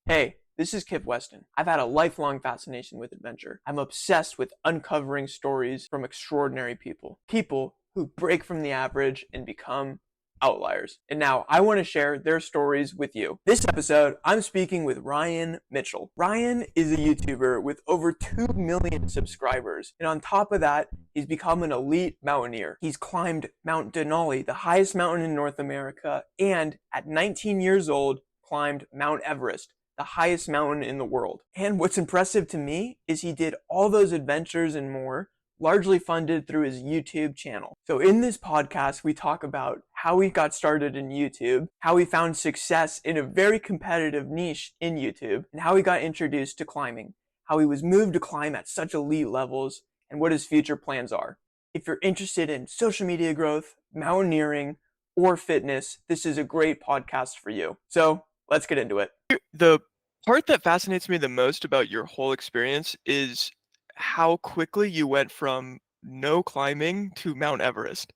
Hey, this is Kip Weston. I've had a lifelong fascination with adventure. I'm obsessed with uncovering stories from extraordinary people. People who break from the average and become outliers. And now I want to share their stories with you. This episode, I'm speaking with Ryan Mitchell. Ryan is a YouTuber with over 2 million subscribers. And on top of that, he's become an elite mountaineer. He's climbed Mount Denali, the highest mountain in North America, and at 19 years old, climbed Mount Everest, the highest mountain in the world. And what's impressive to me is he did all those adventures and more largely funded through his YouTube channel. So in this podcast, we talk about how he got started in YouTube, how he found success in a very competitive niche in YouTube, and how he got introduced to climbing, how he was moved to climb at such elite levels, and what his future plans are. If you're interested in social media growth, mountaineering, or fitness, this is a great podcast for you. So let's get into it. The part that fascinates me the most about your whole experience is how quickly you went from no climbing to Mount Everest.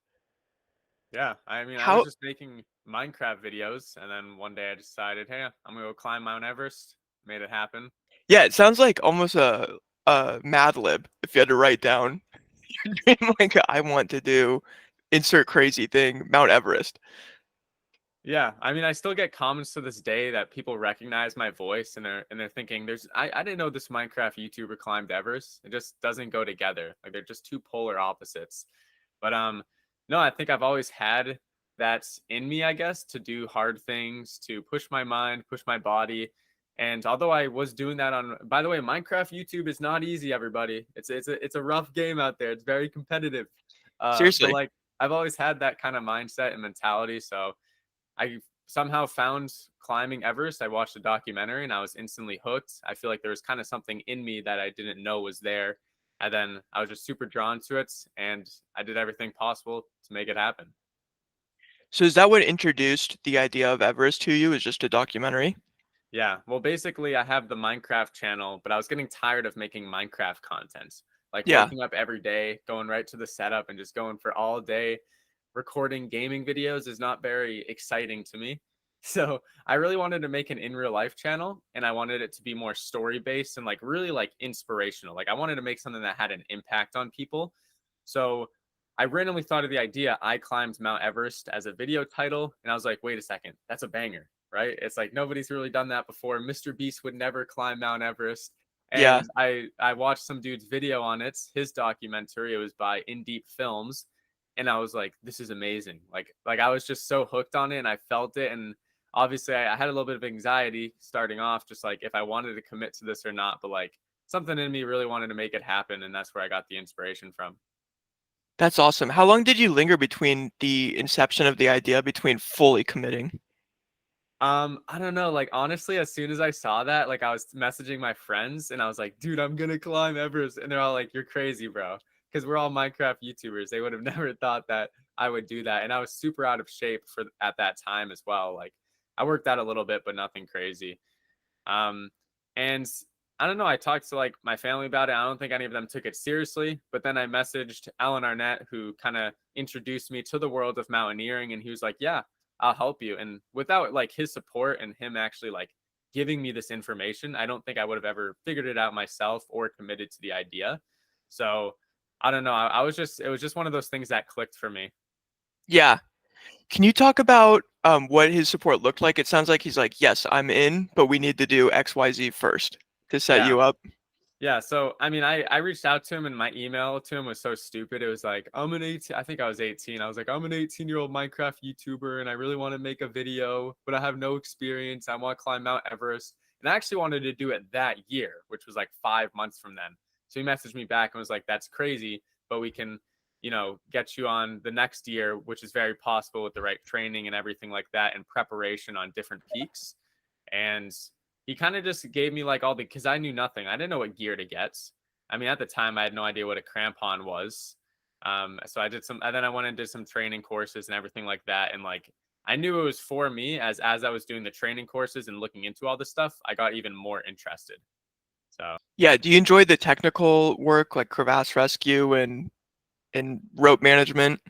Yeah, I mean, I was How, just making Minecraft videos, and then one day I decided, hey, I'm gonna go climb Mount Everest. Made it happen. yeah, it sounds like almost a Mad Lib if you had to write down your dream, like I want to do insert crazy thing, Mount Everest. Yeah, I mean, I still get comments to this day that people recognize my voice, and they're thinking, I didn't know this Minecraft YouTuber climbed Everest. It just doesn't go together. Like they're just two polar opposites. But no, I think I've always had that in me, I guess, to do hard things, to push my mind, push my body. And although I was doing that on, by the way, Minecraft YouTube is not easy, everybody. It's a rough game out there. It's very competitive. But Seriously. like I've always had that kind of mindset and mentality. So I somehow found climbing Everest. I watched a documentary and I was instantly hooked. I feel like there was kind of something in me that I didn't know was there. And then I was just super drawn to it, and I did everything possible to make it happen. So is that what introduced the idea of Everest to you? Is just a documentary? Yeah, well, basically, I have the Minecraft channel, but I was getting tired of making Minecraft content. Like Yeah. waking up every day, going right to the setup, and just going for all day. Recording gaming videos is not very exciting to me. So I really wanted to make an in real life channel, and I wanted it to be more story based and like really like inspirational. Like I wanted to make something that had an impact on people. So I randomly thought of the idea. I climbed Mount Everest as a video title, and I was like, wait a second, that's a banger, right? It's like nobody's really done that before. Mr. Beast would never climb Mount Everest. Yeah. And I watched some dude's video on it, his documentary. It was by In Deep Films, and I was like, this is amazing. Like I was just so hooked on it, and I felt it. And obviously I had a little bit of anxiety starting off, just like if I wanted to commit to this or not, but like something in me really wanted to make it happen, and that's where I got the inspiration from. That's awesome. How long did you linger between the inception of the idea between fully committing? I don't know. Like honestly, as soon as I saw that, like I was messaging my friends and I was like, dude, I'm gonna climb Everest. And they're all like, you're crazy, bro. Because we're all Minecraft YouTubers. They would have never thought that I would do that. And I was super out of shape for at that time as well. Like I worked out a little bit, but nothing crazy. Um, and I don't know. I talked to like my family about it. I don't think any of them took it seriously. But then I messaged Alan Arnett, who kind of introduced me to the world of mountaineering, and he was like, "Yeah, I'll help you." And without like his support and him actually like giving me this information, I don't think I would have ever figured it out myself or committed to the idea. So I don't know. I was just, it was just one of those things that clicked for me. Yeah. Can you talk about what his support looked like? It sounds like he's like, yes, I'm in, but we need to do XYZ first to set Yeah. you up. Yeah, so I mean, I reached out to him, and my email to him was so stupid. It was like, I'm an 18, I think I was 18. I was like, I'm an 18-year-old Minecraft YouTuber, and I really want to make a video, but I have no experience. I want to climb Mount Everest. And I actually wanted to do it that year, which was like 5 months from then. So he messaged me back and was like, that's crazy, but we can, get you on the next year, which is very possible with the right training and everything like that, and preparation on different peaks. And he kind of just gave me like all the, because I knew nothing. I didn't know what gear to get. I mean, at the time, I had no idea what a crampon was. So I did some, and then I went and did some training courses and everything like that. And like, I knew it was for me. As I was doing the training courses and looking into all this stuff, I got even more interested. So Yeah. Do you enjoy the technical work like crevasse rescue and rope management?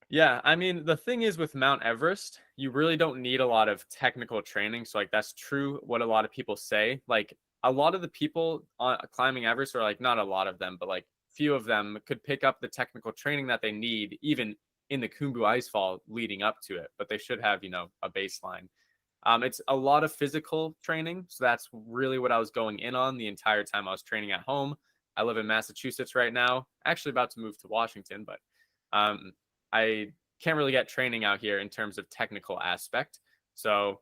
Yeah, I mean, the thing is with Mount Everest, you really don't need a lot of technical training. So, like, that's true what a lot of people say. Like, a lot of the people on climbing Everest, or like not a lot of them, but like few of them could pick up the technical training that they need, even in the Khumbu Icefall leading up to it. But they should have, a baseline. It's a lot of physical training. So that's really what I was going in on the entire time I was training at home. I live in Massachusetts right now, actually about to move to Washington, but um, I can't really get training out here in terms of technical aspect. So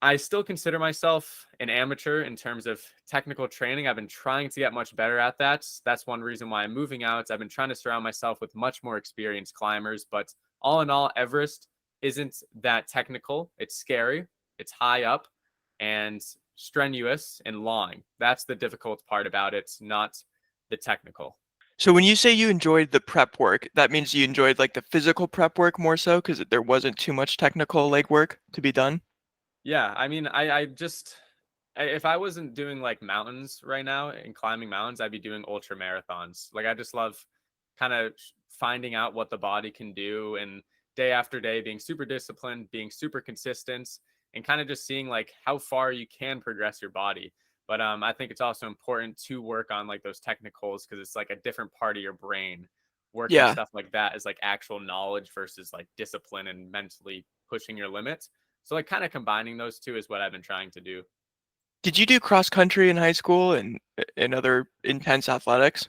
I still consider myself an amateur in terms of technical training. I've been trying to get much better at that. That's one reason why I'm moving out. I've been trying to surround myself with much more experienced climbers. But all in all, Everest isn't that technical. It's scary, it's high up, and strenuous and long. That's the difficult part about it, not the technical. So when you say you enjoyed the prep work, that means you enjoyed like the physical prep work more so because there wasn't too much technical legwork to be done. Yeah, I mean, if I wasn't doing like mountains right now and climbing mountains, I'd be doing ultra marathons. Like I just love kind of finding out what the body can do and day after day being super disciplined, being super consistent and kind of just seeing like how far you can progress your body. But I think it's also important to work on like those technicals because it's like a different part of your brain. Working Yeah. stuff like that is like actual knowledge versus like discipline and mentally pushing your limits. So like kind of combining those two is what I've been trying to do. Did you do cross country in high school and other intense athletics?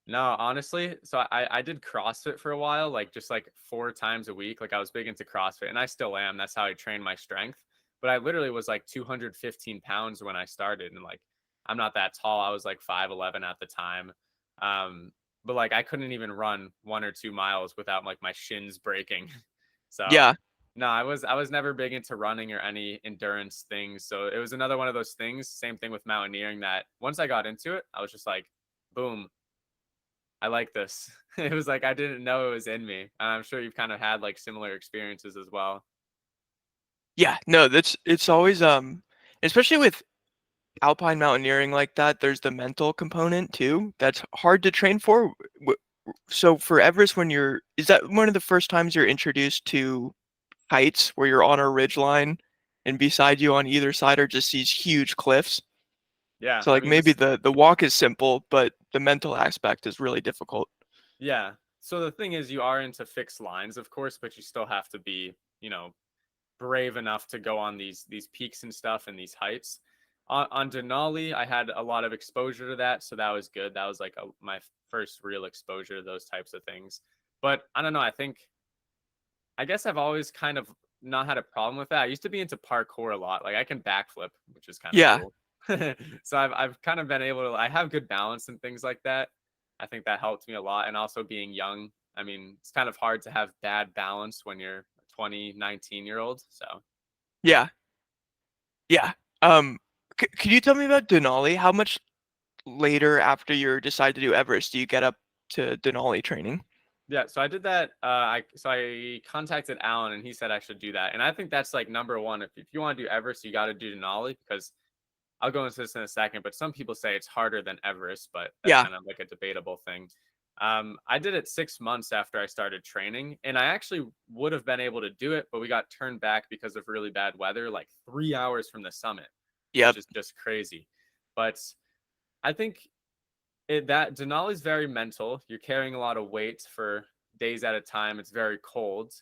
No, honestly, so I did CrossFit for a while, like just like 4 times a week. Like I was big into CrossFit and I still am. That's how I train my strength. But I literally was like 215 pounds when I started. And like I'm not that tall. I was like 5'11" at the time. But like I couldn't even run 1 or 2 miles without like my shins breaking. So Yeah. no, I was never big into running or any endurance things. So it was another one of those things, same thing with mountaineering, that once I got into it, I was just like, boom, I like this. It was like I didn't know it was in me. And I'm sure you've kind of had like similar experiences as well. Yeah. No, it's always especially with alpine mountaineering like that, there's the mental component too. That's hard to train for. So for Everest, is that one of the first times you're introduced to heights where you're on a ridge line and beside you on either side are just these huge cliffs? Yeah, So I like mean maybe this the walk is simple, but the mental aspect is really difficult. yeah. So the thing is you are into fixed lines, of course, but you still have to be, brave enough to go on these peaks and stuff and these heights. On Denali, I had a lot of exposure to that, so that was good. That was like my first real exposure to those types of things. But I don't know. I guess I've always kind of not had a problem with that. I used to be into parkour a lot. Like I can backflip, which is kind of Yeah. cool. So I've kind of been able to I have good balance and things like that. I think that helped me a lot. And also being young. I mean, it's kind of hard to have bad balance when you're a 20, 19-year-old. So Yeah. Yeah. Um, could you tell me about Denali? How much later after you decide to do Everest do you get up to Denali training? yeah, so I did that. I contacted Alan and he said I should do that. And I think that's like number one. If you want to do Everest, you got to do Denali because I'll go into this in a second, but some people say it's harder than Everest, but that's Yeah. kind of like a debatable thing. I did it 6 months after I started training, and I actually would have been able to do it, but we got turned back because of really bad weather, like 3 hours from the summit, which Yep. is just crazy. But I think that Denali is very mental. You're carrying a lot of weight for days at a time. It's very cold.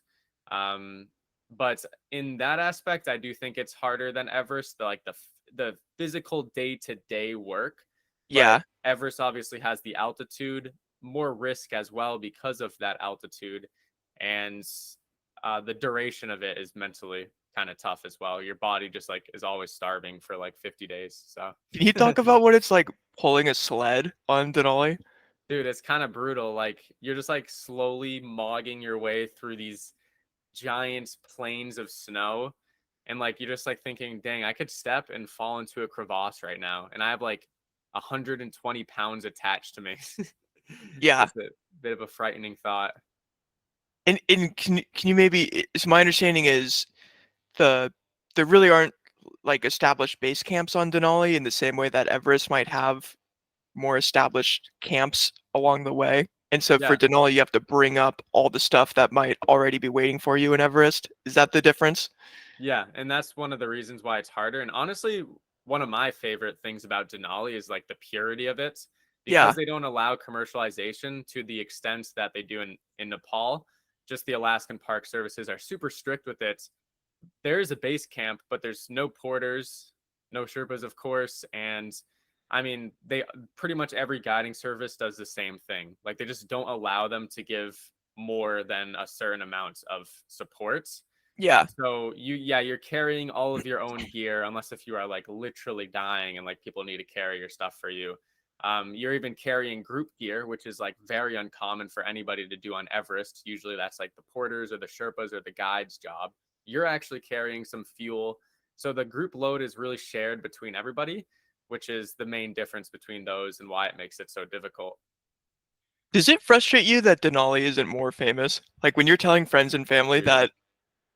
Um, but in that aspect, I do think it's harder than Everest, the physical day-to-day work. But Yeah. Everest obviously has the altitude, more risk as well because of that altitude, and the duration of it is mentally kind of tough as well. Your body just like is always starving for like 50 days. So Can you talk about what it's like pulling a sled on Denali? dude, it's kind of brutal. Like you're just like slowly mogging your way through these giant plains of snow. And like you're just like thinking, dang, I could step and fall into a crevasse right now. And I have like 120 pounds attached to me. Yeah. It's a bit of a frightening thought. And can you maybe, so my understanding is the there really aren't like established base camps on Denali in the same way that Everest might have more established camps along the way. And so for Yeah. Denali, you have to bring up all the stuff that might already be waiting for you in Everest. Is that the difference? Yeah, and that's one of the reasons why it's harder. And honestly, one of my favorite things about Denali is like the purity of it, because Yeah. they don't allow commercialization to the extent that they do in Nepal. Just the Alaskan Park Services are super strict with it. There is a base camp, but there's no porters, no Sherpas, of course, and I mean, they pretty much every guiding service does the same thing. Like they just don't allow them to give more than a certain amount of support. Yeah. So you're carrying all of your own gear, unless if you are like literally dying and like people need to carry your stuff for you. You're even carrying group gear, which is like very uncommon for anybody to do on Everest. Usually that's like the porters or the Sherpas or the guide's job. You're actually carrying some fuel. So the group load is really shared between everybody, which is the main difference between those and why it makes it so difficult. Does it frustrate you that Denali isn't more famous? Like when you're telling friends and Oh, family dude. that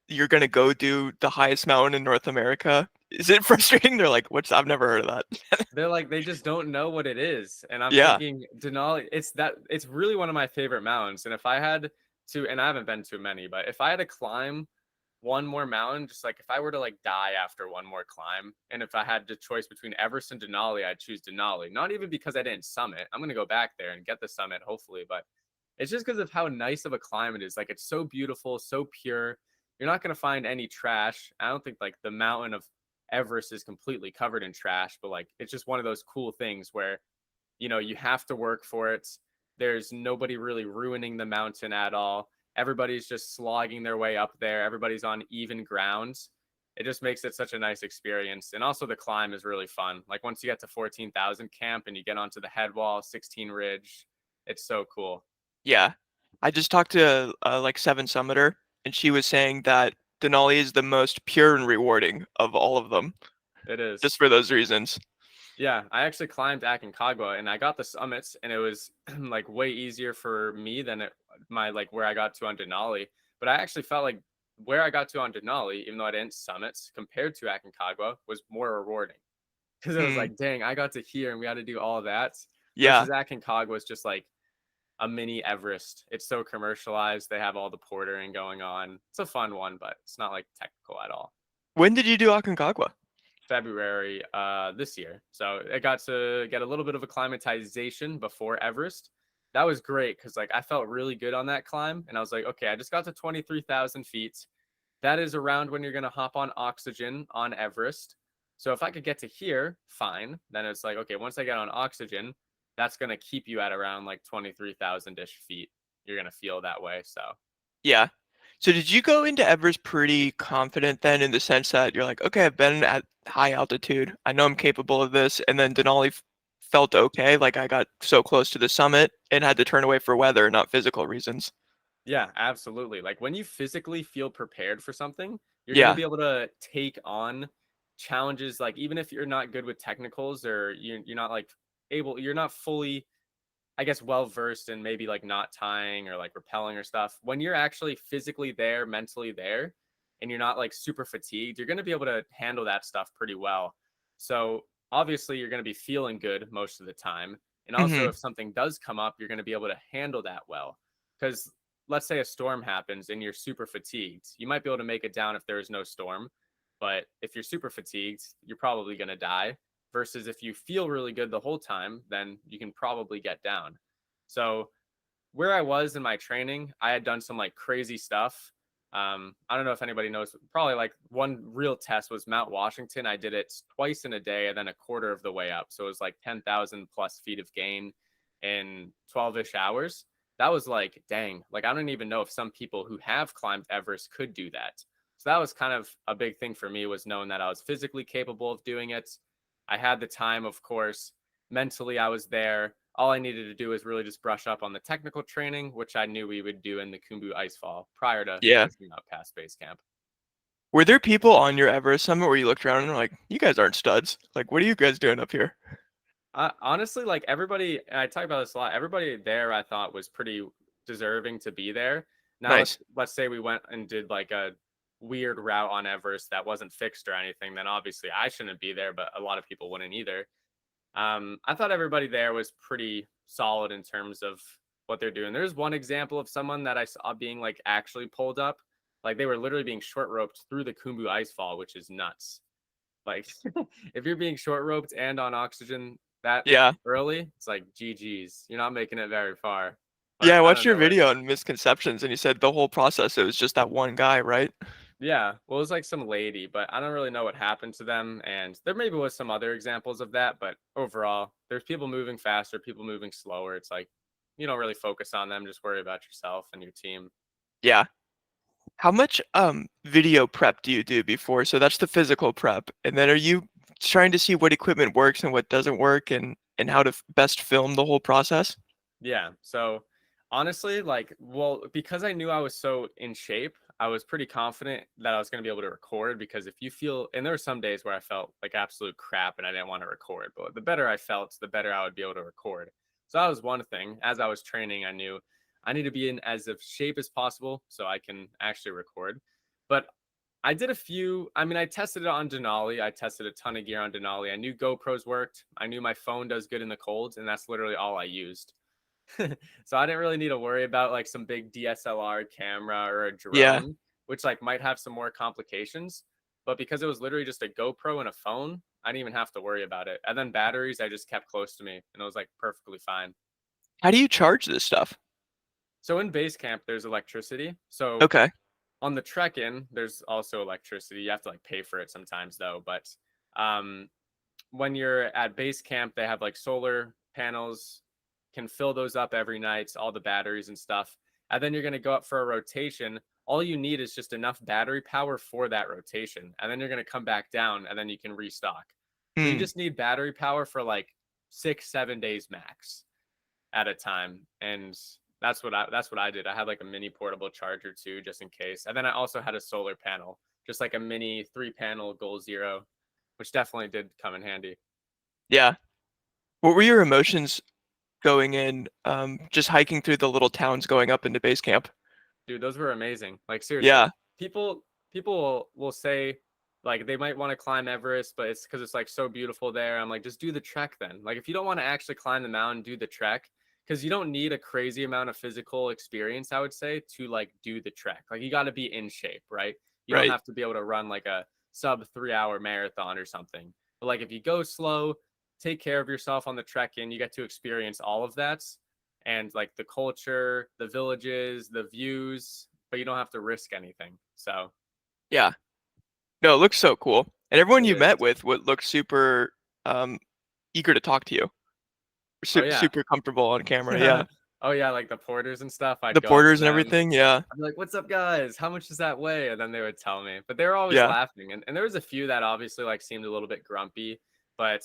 you're gonna go do the highest mountain in North America, is it frustrating? They're like, "What's? I've never heard of that." They're like they just don't know what it is. And I'm Yeah. thinking Denali, it's really one of my favorite mountains. And if I had to, and I haven't been to many, but if I had to climb one more mountain, just like if I were to like die after one more climb, and if I had the choice between Everest and Denali, I'd choose Denali. Not even because I didn't summit. I'm gonna go back there and get the summit, hopefully, but it's just because of how nice of a climb it is. Like it's so beautiful, so pure. You're not gonna find any trash. I don't think like the mountain of Everest is completely covered in trash, but like it's just one of those cool things where you have to work for it. There's nobody really ruining the mountain at all. Everybody's just slogging their way up there. Everybody's on even ground. It just makes it such a nice experience. And also the climb is really fun. Like once you get to 14,000 camp and you get onto the head wall, 16 ridge, it's so cool. Yeah. I just talked to like Seven Summiter, and she was saying that Denali is the most pure and rewarding of all of them, It just is. for those reasons. Yeah, I actually climbed Aconcagua and I got the summits and it was like way easier for me than my like where I got to on Denali. But I actually felt like where I got to on Denali, even though I didn't summits compared to Aconcagua, was more rewarding because it was Hmm. like, dang, I got to here and we had to do all of that. Yeah. Versus Aconcagua was just like a mini Everest. It's so commercialized. They have all the portering going on. It's a fun one, but it's not like technical at all. When did you do Aconcagua? February this year. So I got to get a little bit of acclimatization before Everest. That was great because like I felt really good on that climb, and I was like, okay, I just got to 23,000 feet. That is around when you're gonna hop on oxygen on Everest. So if I could get to here, fine. Then it's like, okay, once I get on oxygen, that's gonna keep you at around like 23,000 ish feet. You're gonna feel that way. So Yeah. So did you go into Everest pretty confident then in the sense that you're like, okay, I've been at high altitude. I know I'm capable of this. And then Denali felt okay. Like I got so close to the summit and had to turn away for weather, not physical reasons. yeah, absolutely. Like when you physically feel prepared for something, you're going to Yeah. be able to take on challenges. Like even if you're not good with technicals or you're not like you're not fully, I guess, well versed in maybe like not tying or like rappelling or stuff. When you're actually physically there, mentally there, and you're not like super fatigued, you're going to be able to handle that stuff pretty well. So obviously, you're going to be feeling good most of the time. And also, Hmm. if something does come up, you're going to be able to handle that well. Because let's say a storm happens and you're super fatigued, you might be able to make it down if there is no storm. But if you're super fatigued, you're probably going to die versus if you feel really good the whole time, then you can probably get down. So where I was in my training, I had done some like crazy stuff. I don't know if anybody knows. Probably like one real test was Mount Washington. I did it twice in a day and then a quarter of the way up. So it was like 10,000 plus feet of gain in 12-ish hours. That was like, dang, like I don't even know if some people who have climbed Everest could do that. So that was kind of a big thing for me was knowing that I was physically capable of doing it. I had the time, of course. Mentally, I was there. All I needed to do was really just brush up on the technical training, which I knew we would do in the Kumbu Icefall prior to Yeah. finishing up past base camp. Were there people on your Everest summit where you looked around and were like, you guys aren't studs? Like, what are you guys doing up here? Honestly, like everybody, and I talk about this a lot. Everybody there, I thought was pretty deserving to be there. Now Nice. let's say we went and did like a weird route on Everest that wasn't fixed or anything. Then obviously I shouldn't be there, but a lot of people wouldn't either. I thought everybody there was pretty solid in terms of what they're doing. There's one example of someone that I saw being like actually pulled up. Like they were literally being short roped through the Kumbu ice fall, which is nuts. Like if you're being short roped and on oxygen that Yeah. early, it's like GG's. You're not making it very far. Yeah, But I I watched don't your know where. video on misconceptions and you said the whole process, it was just that one guy, right? Yeah, well, it was like some lady, but I don't really know what happened to them. And there maybe was some other examples of that, but overall, there's people moving faster, people moving slower. It's like you don't really focus on them, just worry about yourself and your team. Yeah. How much video prep do you do before? So that's the physical prep. And then are you trying to see what equipment works and what doesn't work and how to best film the whole process? Yeah. So honestly, like, well, because I knew I was so in shape, I was pretty confident that I was going to be able to record because if you feel, and there were some days where I felt like absolute crap and I didn't want to record, but the better I felt, the better I would be able to record. So that was one thing. As I was training, I knew I need to be in as of shape as possible so I can actually record. But I did a few, I mean, I tested it on Denali. I tested a ton of gear on Denali. I knew GoPros worked. I knew my phone does good in the colds, and that's literally all I used. So I didn't really need to worry about like some big DSLR camera or a Yeah. drone, which like might have some more complications. But because it was literally just a GoPro and a phone, I didn't even have to worry about it. And then batteries, I just kept close to me and it was like perfectly fine. How do you charge this stuff? So in base camp, there's electricity. So Okay. on the trek in, there's also electricity. You have to like pay for it sometimes though. But um, when you're at base camp, they have like solar panels, can fill those up every night, all the batteries and stuff. And then you're going to go up for a rotation. All you need is just enough battery power for that rotation. And then you're going to come back down and then you can restock. So you Hmm. just need battery power for like 6, 7 days max at a time. And that's what I did. I had like a mini portable charger too, just in case. And then I also had a solar panel, just like a mini 3 panel Goal Zero, which definitely did come in handy. Yeah. What were your emotions going in, just hiking through the little towns going up into base camp? Dude, those were amazing. Like seriously, Yeah. people will say like they might want to climb Everest, but it's because it's like so beautiful there. I'm like, just do the trek then. Like if you don't want to actually climb the mountain, do the trek because you don't need a crazy amount of physical experience, I would say, to like do the trek. Like you got to be in shape, right? You don't Right. have to be able to run like a sub 3 hour marathon or something. But like if you go slow, take care of yourself on the trek in, you get to experience all of that and like the culture, the villages, the views, but you don't have to risk anything. So Yeah. No, it looks so cool. And everyone it you is. met with would look super um eager to talk to you. Oh yeah. Super comfortable on camera. Yeah. Oh yeah, like the porters and stuff. I'd The go up to porters and them. everything. Yeah. I'd be like, "What's up, guys? How much does that weigh?" And then they would tell me. But they were always Yeah. laughing, and there was a few that obviously like seemed a little bit grumpy, but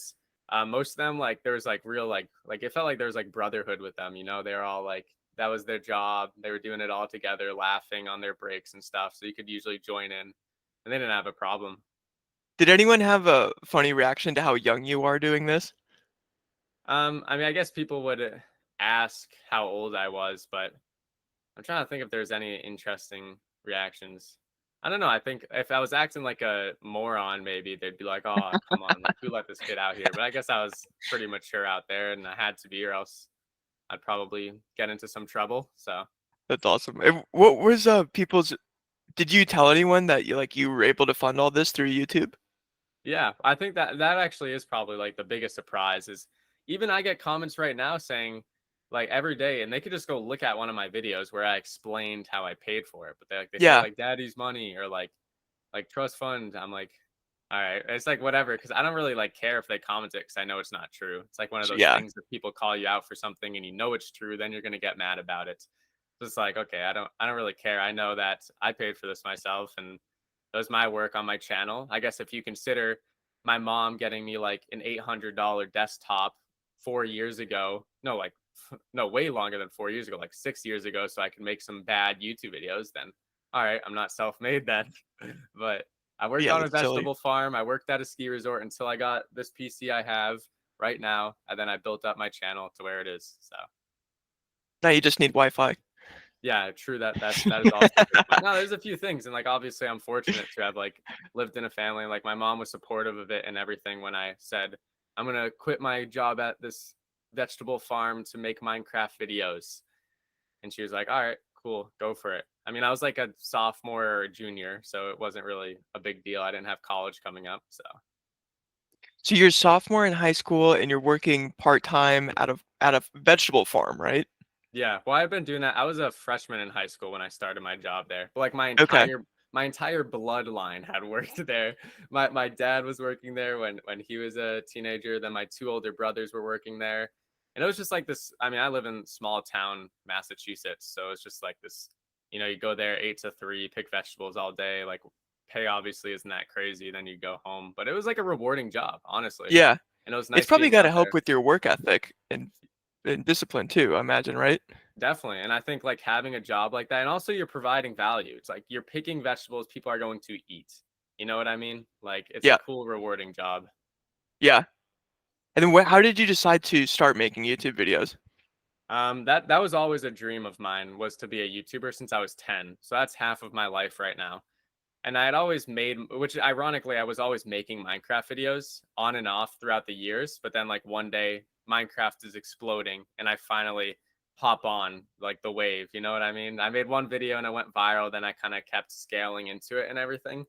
most of them like there was like real like it felt like there was like brotherhood with them. You know, they were all like that was their job. They were doing it all together, laughing on their breaks and stuff. So you could usually join in, and they didn't have a problem. Did anyone have a funny reaction to how young you are doing this? I mean, I guess people would ask how old I was, but I'm trying to think if there's any interesting reactions. I don't know. I think if I was acting like a moron, maybe they'd be like, "Oh, come on, like who let this kid out here?" But I guess I was pretty mature out there, and I had to be, or else I'd probably get into some trouble. So That's awesome. What was people's did you tell anyone that you were able to fund all this through YouTube? yeah, I think that actually is probably like the biggest surprise is even I get comments right now saying like every day, and they could just go look at one of my videos where I explained how I paid for it, but they say Yeah. like daddy's money or like trust fund. I'm like, all right, it's like whatever, because I don't really like care if they comment it because I know it's not true. It's like one of those Yeah. things that people call you out for something and you know it's true, then you're gonna get mad about it. So it's like, okay, I don't really care. I know that I paid for this myself and it was my work on my channel. I guess if you consider my mom getting me like an $800 desktop 4 years ago, no, like no, way longer than 4 years ago, like 6 years ago, so I could make some bad YouTube videos, then all right, I'm not self-made then. But I worked Yeah, on a that's silly. vegetable farm. I worked at a ski resort until I got this PC I have right now, and then I built up my channel to where it is. So Now you just need Wi-Fi. yeah, true. That is also a good point. No, there's a few things, and like obviously, I'm fortunate to have like lived in a family. Like my mom was supportive of it and everything when I said I'm gonna quit my job at this vegetable farm to make Minecraft videos. And she was like, all right, cool, go for it. I mean, I was like a sophomore or a junior, so it wasn't really a big deal. I didn't have college coming up. So So you're a sophomore in high school and you're working part-time at a vegetable farm, right? yeah, well, I've been doing that. I was a freshman in high school when I started my job there. But like Okay. my entire bloodline had worked there. My dad was working there when he was a teenager. Then my two older brothers were working there. And it was just like this. I mean, I live in small town Massachusetts, so it's just like this, you go there 8 to 3, pick vegetables all day. Like pay obviously isn't that crazy. Then you go home. But it was like a rewarding job, honestly. Yeah. And it was It's nice probably being got to out help there. with your work ethic and discipline too, I imagine, right? Definitely. And I think like having a job like that, and also you're providing value. It's like you're picking vegetables people are going to eat. You know what I mean? Like it's a Yeah. cool, rewarding job. Yeah. And then how did you decide to start making YouTube videos? That was always a dream of mine, was to be a YouTuber since I was 10. So that's half of my life right now. And I had always made, which ironically, I was always making Minecraft videos on and off throughout the years. But then like one day Minecraft is exploding and I finally hop on like the wave. You know what I mean? I made one video and it went viral. Then I kind of kept scaling into it and everything.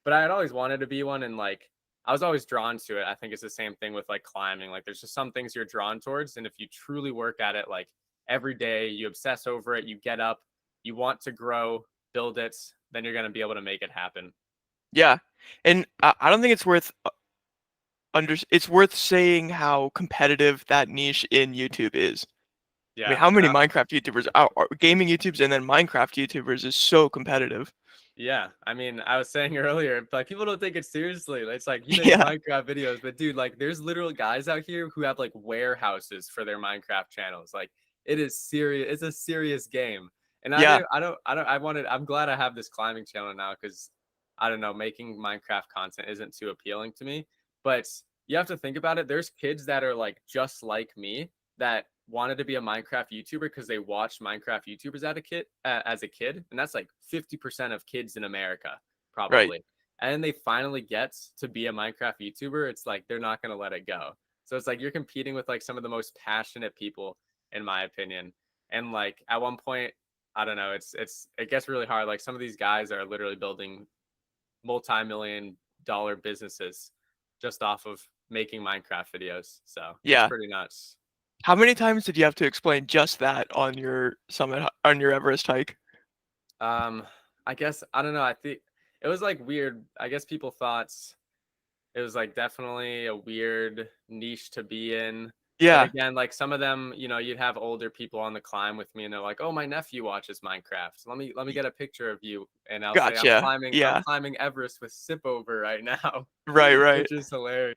But I had always wanted to be one, and like I was always drawn to it. I think it's the same thing with like climbing. Like there's just some things you're drawn towards. And if you truly work at it, like every day, you obsess over it, you get up, you want to grow, build it, then you're going to be able to make it happen. Yeah. And I don't think it's worth it's worth saying how competitive that niche in YouTube is. I mean, Yeah. how And many Minecraft YouTubers are gaming YouTubers and then Minecraft YouTubers is so competitive. yeah, I mean, I was saying earlier, like people don't take it seriously. It's like you make Yeah. Minecraft videos, but dude, like there's literal guys out here who have like warehouses for their Minecraft channels. Like it is serious. It's a serious game. And Yeah. I'm glad I have this climbing channel now because I don't know, making Minecraft content isn't too appealing to me. But you have to think about it. There's kids that are like just like me that wanted to be a Minecraft YouTuber because they watched Minecraft YouTubers as a kid, and that's like 50% of kids in America Right. probably. And they finally get to be a Minecraft YouTuber. It's like they're not going to let it go. So it's like you're competing with like some of the most passionate people, in my opinion. And like at one point, I don't know, it gets really hard. Like some of these guys are literally building multi-million-dollar businesses just off of making Minecraft videos. So it's Yeah. pretty nuts. How many times did you have to explain just that on your on your Everest hike? Um, I guess I don't know. I think it was like weird. I guess people thought it was like definitely a weird niche to be in. But Yeah. again, like some of them, you'd have older people on the climb with me and they're like, "Oh, my nephew watches Minecraft. Let me y- get a picture of you." And I'll say, Gotcha. I'm Yeah. climbing Everest with Sipover right now," Right, right. which is hilarious.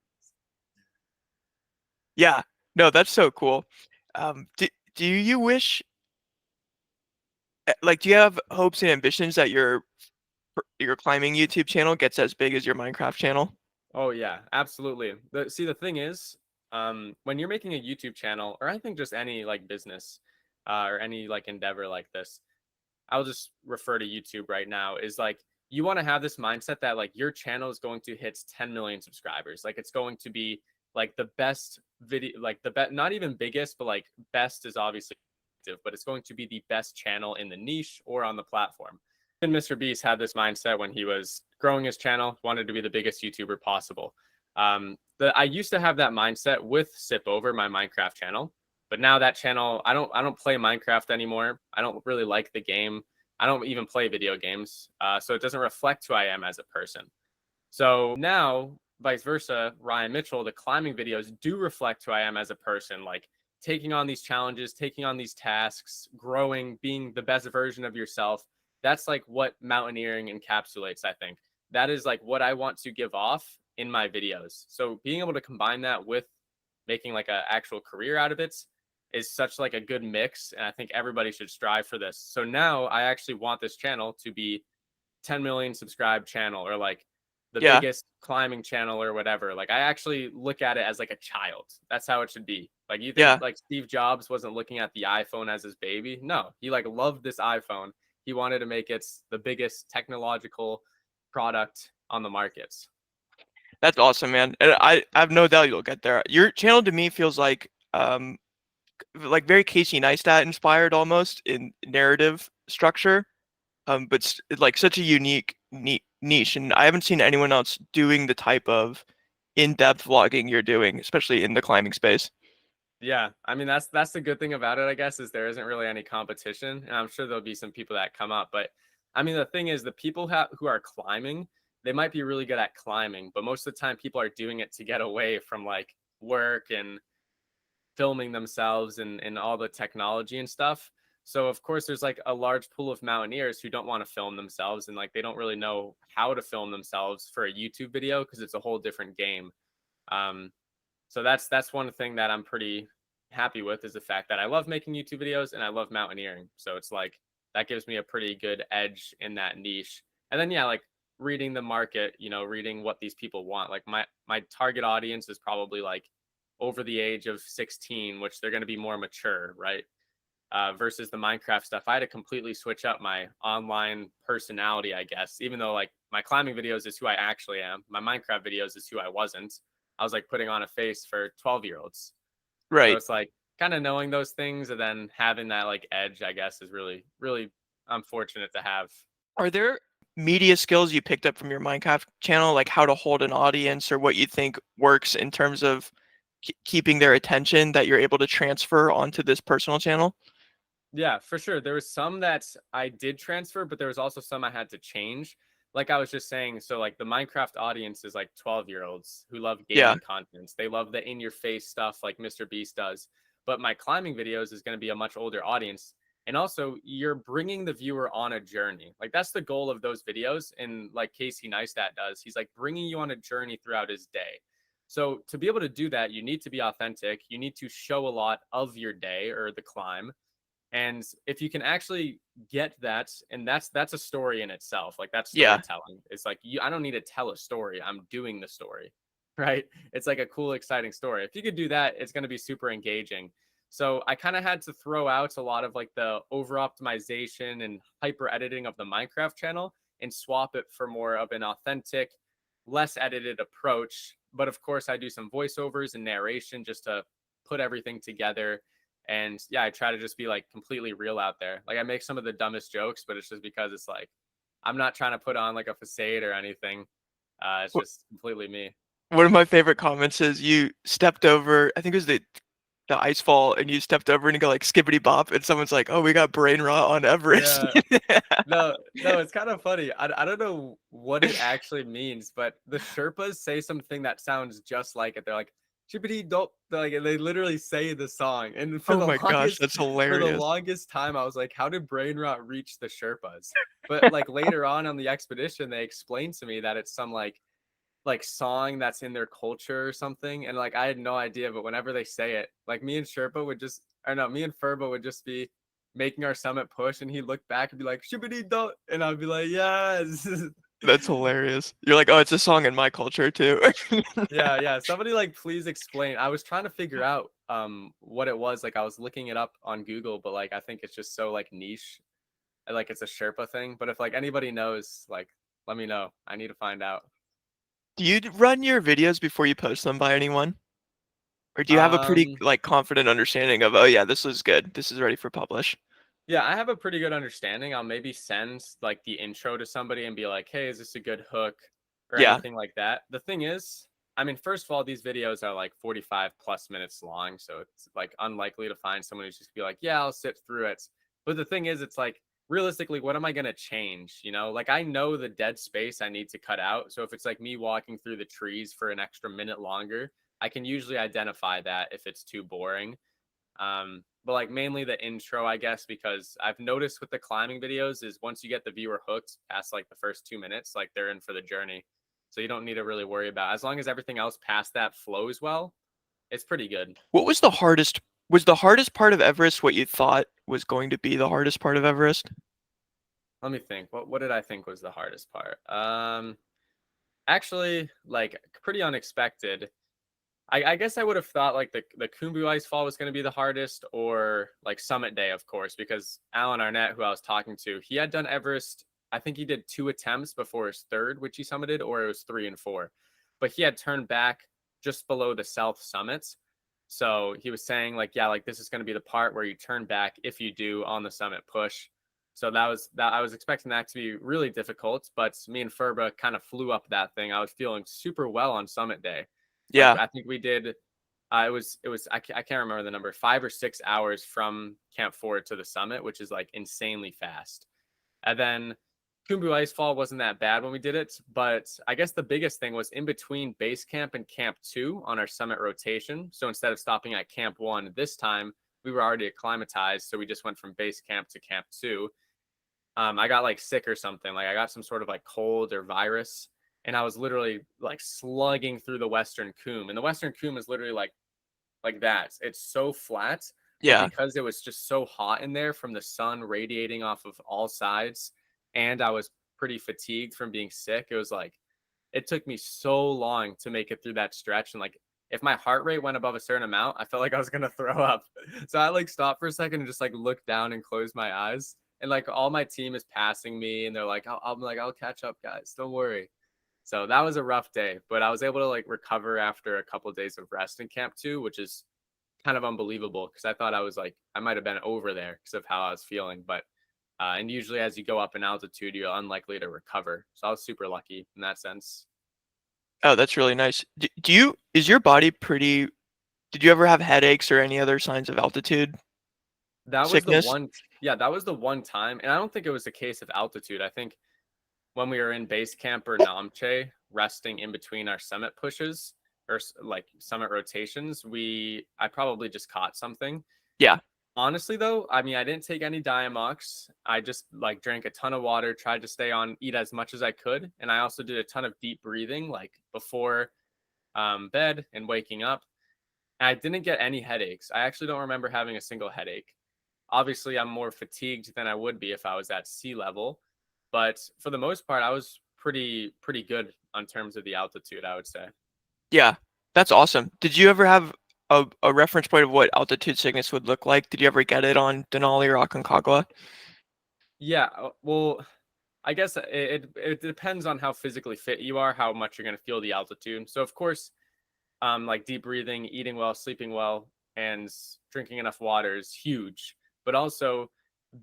Yeah. No, that's so cool. Do you wish like do you have hopes and ambitions that your climbing YouTube channel gets as big as your Minecraft channel? Oh yeah, absolutely. The thing is, when you're making a YouTube channel, or I think just any like business, or any like endeavor like this, I'll just refer to YouTube right now, is like you want to have this mindset that like your channel is going to hit 10 million subscribers. Like it's going to be like the best video, like the best, not even biggest, but like best is obviously, but it's going to be the best channel in the niche or on the platform. And Mr. Beast had this mindset when he was growing his channel, wanted to be the biggest YouTuber possible. I used to have that mindset with Sipover, my Minecraft channel, but now that channel, I don't play Minecraft anymore. I don't really like the game. I don't even play video games, so it doesn't reflect who I am as a person. So now, vice versa, Ryan Mitchell, the climbing videos do reflect who I am as a person, like taking on these challenges, taking on these tasks, growing, being the best version of yourself. That's like what mountaineering encapsulates, I think. That is like what I want to give off in my videos. So being able to combine that with making like an actual career out of it is such like a good mix, and I think everybody should strive for this. So now I actually want this channel to be 10 million subscribed channel, or like the Yeah. biggest climbing channel or whatever. Like I actually look at it as like a child. That's how it should be. Like you think Yeah. like Steve Jobs wasn't looking at the iPhone as his baby? No, he like loved this iPhone. He wanted to make it the biggest technological product on the markets. That's awesome, man. And I have no doubt you'll get there. Your channel to me feels like like very Casey Neistat inspired almost in narrative structure. But like such a unique niche, and I haven't seen anyone else doing the type of in-depth vlogging you're doing, especially in the climbing space. Yeah, I mean that's the good thing about it, I guess, is there isn't really any competition, and I'm sure there'll be some people that come up. But I mean, the thing is, the people who are climbing, they might be really good at climbing, but most of the time, people are doing it to get away from like work and filming themselves and all the technology and stuff. So of course, there's like a large pool of mountaineers who don't want to film themselves, and like they don't really know how to film themselves for a YouTube video because it's a whole different game. Um, so that's one thing that I'm pretty happy with, is the fact that I love making YouTube videos and I love mountaineering. So it's like that gives me a pretty good edge in that niche. And then yeah, like reading the market, reading what these people want. Like my target audience is probably like over the age of 16, which they're going to be more mature, right? Versus the Minecraft stuff, I had to completely switch up my online personality, I guess. Even though like my climbing videos is who I actually am, my Minecraft videos is who I wasn't. I was like putting on a face for 12-year-olds. So Right. it's like kind of knowing those things and then having that like edge, I guess, is really, really, I'm fortunate to have. Are there media skills you picked up from your Minecraft channel, like how to hold an audience or what you think works in terms of keeping their attention that you're able to transfer onto this personal channel? Yeah, for sure. There was some that I did transfer, but there was also some I had to change. Like I was just saying, so like the Minecraft audience is like 12-year-olds who love Yeah. gaming contents. They love the in-your-face stuff like Mr. Beast does. But my climbing videos is going to be a much older audience. And also, you're bringing the viewer on a journey. Like that's the goal of those videos. And like Casey Neistat does, he's like bringing you on a journey throughout his day. So to be able to do that, you need to be authentic. You need to show a lot of your day or the climb, and if you can actually get that, and that's a story in itself, like that's Yeah. storytelling. It's like I don't need to tell a story, I'm doing the story. Right? It's like a cool, exciting story. If you could do that, it's going to be super engaging. So I kind of had to throw out a lot of like the over optimization and hyper editing of the Minecraft channel and swap it for more of an authentic, less edited approach. But of course, I do some voiceovers and narration just to put everything together. And yeah, I try to just be like completely real out there. Like I make some of the dumbest jokes, but it's just because it's like I'm not trying to put on like a facade or anything. It's just completely me. One of my favorite comments is you stepped over, I think it was the ice fall, and you stepped over and you go like skibbity bop, and someone's like, "Oh, we got brain rot on Everest." Yeah. No, no, it's kind of funny. I don't know what it actually means, but the Sherpas say something that sounds just like it. They're like chippity dop, like and they literally say the song. And Oh my gosh, that's for the hilarious. longest time, I was like, how did Brainrot reach the Sherpas? But like later on the expedition, they explained to me that it's some like song that's in their culture or something. And like I had no idea, but whenever they say it, like me and Sherpa would just, or no, me and Furba would just be making our summit push, and he'd look back and be like shibbity dot, and I'd be like yes. That's hilarious. You're like, "Oh, it's a song in my culture too." Yeah, yeah, somebody like please explain. I was trying to figure out what it was. Like I was looking it up on Google, but like I think it's just so like niche, like it's a Sherpa thing. But if like anybody knows, like let me know, I need to find out. Do you run your videos before you post them by anyone? Or do you have a pretty um like confident understanding of, "Oh yeah, this is good. This is ready for publish." Yeah, I have a pretty good understanding. I'll maybe send like the intro to somebody and be like, "Hey, is this a good hook?" or Yeah. anything like that. The thing is, I mean, first of all, these videos are like 45 plus minutes long, so it's like unlikely to find someone who's just be like, "Yeah, I'll sit through it." But the thing is, it's like realistically, what am I going to change, Like I know the dead space I need to cut out. So if it's like me walking through the trees for an extra minute longer, I can usually identify that if it's too boring. But like mainly the intro, I guess, because I've noticed with the climbing videos is once you get the viewer hooked past like the first 2 minutes, like they're in for the journey. So you don't need to really worry about, as long as everything else past that flows well, it's pretty good. What was the hardest part of Everest what you thought was going to be the hardest part of Everest? Let me think. What did I think was the hardest part? Actually, like pretty unexpected. I guess I would have thought like the Kumbu ice fall was going to be the hardest, or like summit day, of course, because Alan Arnett, who I was talking to, he had done Everest. I think he did 2 attempts before his third, which he summited, or it was 3 and 4. But he had turned back just below the south summits. So he was saying like, yeah, like this is going to be the part where you turn back if you do on the summit push. So that I was expecting that to be really difficult, but me and Furba kind of flew up that thing. I was feeling super well on summit day. Like Yeah. I think we did it was I can't remember the number, 5 or 6 hours from Camp 4 to the summit, which is like insanely fast. And then Kumbu Icefall wasn't that bad when we did it, but I guess the biggest thing was in between base camp and Camp 2 on our summit rotation. So instead of stopping at Camp 1 this time, we were already acclimatized, so we just went from base camp to Camp 2. I got like sick or something. Like I got some sort of like cold or virus, and I was literally like slugging through the Western Coombe. And the Western Coombe is literally like that. It's so flat, but Yeah. because it was just so hot in there from the sun radiating off of all sides, and I was pretty fatigued from being sick, it was like it took me so long to make it through that stretch. And like if my heart rate went above a certain amount, I felt like I was gonna throw up. So I like stopped for a second and just like looked down and closed my eyes. And like all my team is passing me, and they're like, I'm like, I'll catch up, guys. Don't worry. So that was a rough day, but I was able to like recover after a couple of days of rest in Camp 2, which is kind of unbelievable because I thought I was like I might have been over there because of how I was feeling. But and usually as you go up in altitude, you're unlikely to recover. So I was super lucky in that sense. Oh, that's really nice. Is your body pretty, did you ever have headaches or any other signs of altitude That was the sickness? one, yeah, that was the one time, and I don't think it was a case of altitude. I think when we were in base camp or Namche, resting in between our summit pushes or like summit rotations, I probably just caught something. Yeah. Honestly, though, I mean, I didn't take any Diamox. I just like drank a ton of water, tried to eat as much as I could, and I also did a ton of deep breathing, like before bed and waking up. And I didn't get any headaches. I actually don't remember having a single headache. Obviously, I'm more fatigued than I would be if I was at sea level, but for the most part, I was pretty good on terms of the altitude, I would say. Yeah. That's awesome. Did you ever have a reference point of what altitude sickness would look like? Did you ever get it on Denali or Aconcagua? Yeah, well, I guess it depends on how physically fit you are, how much you're going to feel the altitude. So of course, like deep breathing, eating well, sleeping well, and drinking enough water is huge. But also,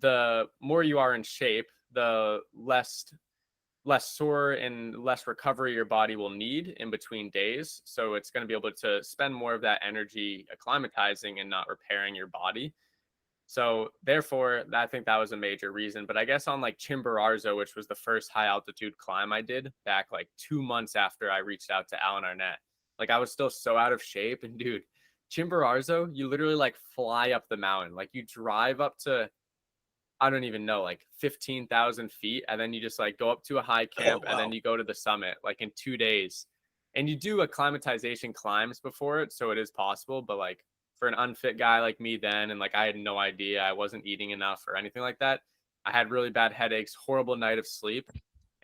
the more you are in shape, the less sore and less recovery your body will need in between days. So it's going to be able to spend more of that energy acclimatizing and not repairing your body. So therefore, I think that was a major reason. But I guess on like Chimborazo, which was the first high altitude climb I did back like 2 months after I reached out to Alan Arnett, like I was still so out of shape. And dude, Chimborazo, you literally like fly up the mountain. Like you drive up to, I don't even know, like 15,000 feet. And then you just like go up to a high Oh, camp and then wow. you go to the summit like in 2 days. And you do acclimatization climbs before it. So it is possible. But like for an unfit guy like me then, and like I had no idea, I wasn't eating enough or anything like that. I had really bad headaches, horrible night of sleep,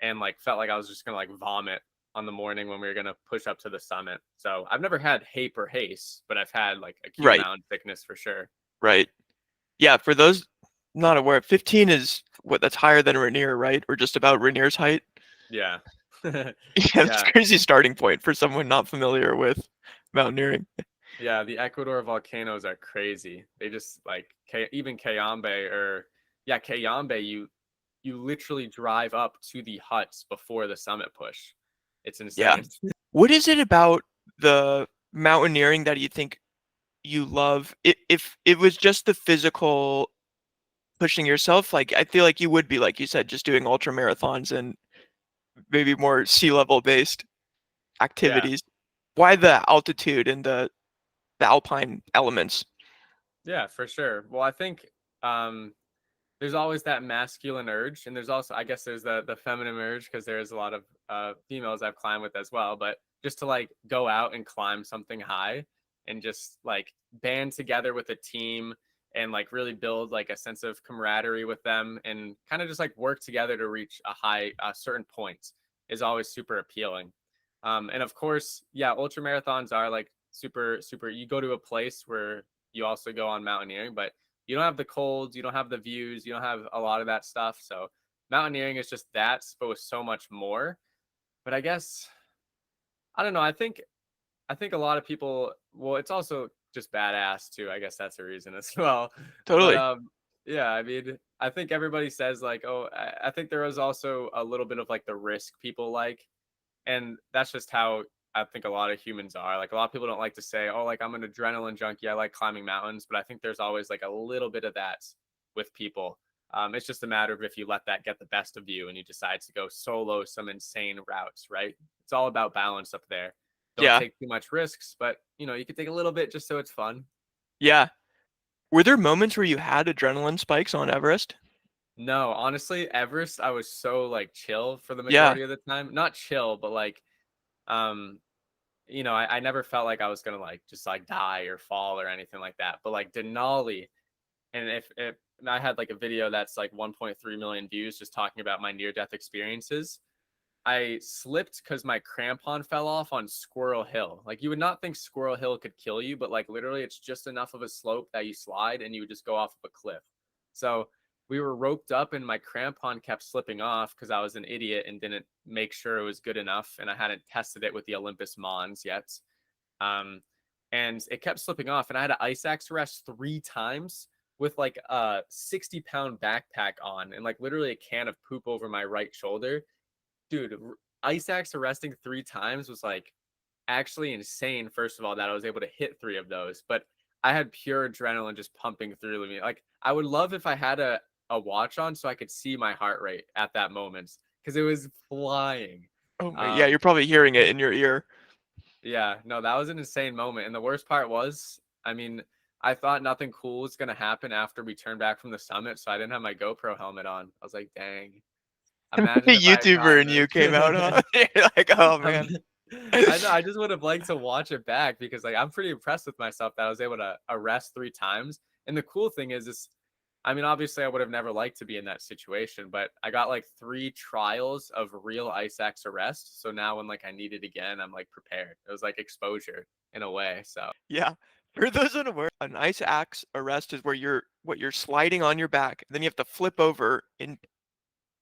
and like felt like I was just gonna like vomit on the morning when we were gonna push up to the summit. So I've never had HAPE or HACE, but I've had like acute Right. mountain sickness for sure. Right. Yeah, for those not aware, 15 is what, that's higher than Rainier, right? Or just about Rainier's height. Yeah. Yeah, that's Yeah. a crazy starting point for someone not familiar with mountaineering. Yeah, the Ecuador volcanoes are crazy. They just like even Cayambe or yeah, Cayambe, you literally drive up to the huts before the summit push. It's Yeah. insane. What is it about the mountaineering that you think you love? If it was just the physical pushing yourself, like I feel like you would be, like you said, just doing ultra marathons and maybe more sea level based Yeah. activities. Why the altitude and the alpine elements? Yeah, for sure. Well, I think um there's always that masculine urge, and there's also I guess there's the feminine urge because there's a lot of females I've climbed with as well, but just to like go out and climb something high and just like band together with a team and like really build like a sense of camaraderie with them and kind of just like work together to reach a certain point is always super appealing. And of course, yeah, ultra marathons are like super. You go to a place where you also go on mountaineering, but you don't have the cold, you don't have the views, you don't have a lot of that stuff. So mountaineering is just that, but with so much more. But I guess I don't know. I think a lot of people. Well, it's also just badass too. I guess that's a reason as well. But Totally. yeah, I mean, I think everybody says like, oh, I think there was also a little bit of like the risk people like, and that's just how I think a lot of humans are. Like a lot of people don't like to say, oh, like I'm an adrenaline junkie. I like climbing mountains, but I think there's always like a little bit of that with people. It's just a matter of if you let that get the best of you and you decide to go solo some insane routes, right? It's all about balance up there. Don't Yeah. take too much risks, but you can take a little bit just so it's fun. Yeah. Were there moments where you had adrenaline spikes on Everest? No, honestly, Everest, I was so like chill for the Yeah. majority of the time. Not chill, but like, um, I never felt like I was gonna like just like die or fall or anything like that. But like Denali, and if I had like a video that's like 1.3 million views just talking about my near death experiences. I slipped because my crampon fell off on Squirrel Hill. Like you would not think Squirrel Hill could kill you, but like literally it's just enough of a slope that you slide and you would just go off of a cliff. So we were roped up and my crampon kept slipping off because I was an idiot and didn't make sure it was good enough. And I hadn't tested it with the Olympus Mons yet. Um, and it kept slipping off. And I had to ice axe rest 3 times with like a 60-pound backpack on and like literally a can of poop over my right shoulder. Dude, ice axe arresting 3 times was like actually insane. First of all, that I was able to hit 3 of those, but I had pure adrenaline just pumping through me. Like I would love if I had a watch on so I could see my heart rate at that moment because it was flying. Oh my, yeah, Um, you're probably hearing it in your ear. yeah, no, that was an insane moment. And the worst part was, I mean, I thought nothing cool was gonna happen after we turned back from the summit, so I didn't have my GoPro helmet on. I was like, dang. Imagine if I had YouTuber gotten and you came out, this. huh? You're like, oh Um, man. I know. I just would have liked to watch it back because like I'm pretty impressed with myself that I was able to arrest 3 times. And the cool thing is I mean, obviously I would have never liked to be in that situation, but I got like 3 trials of real ice axe arrest. So now when like I need it again, I'm like prepared. It was like exposure in a way. So Yeah. For those unaware, an ice axe arrest is where you're sliding on your back, then you have to flip over and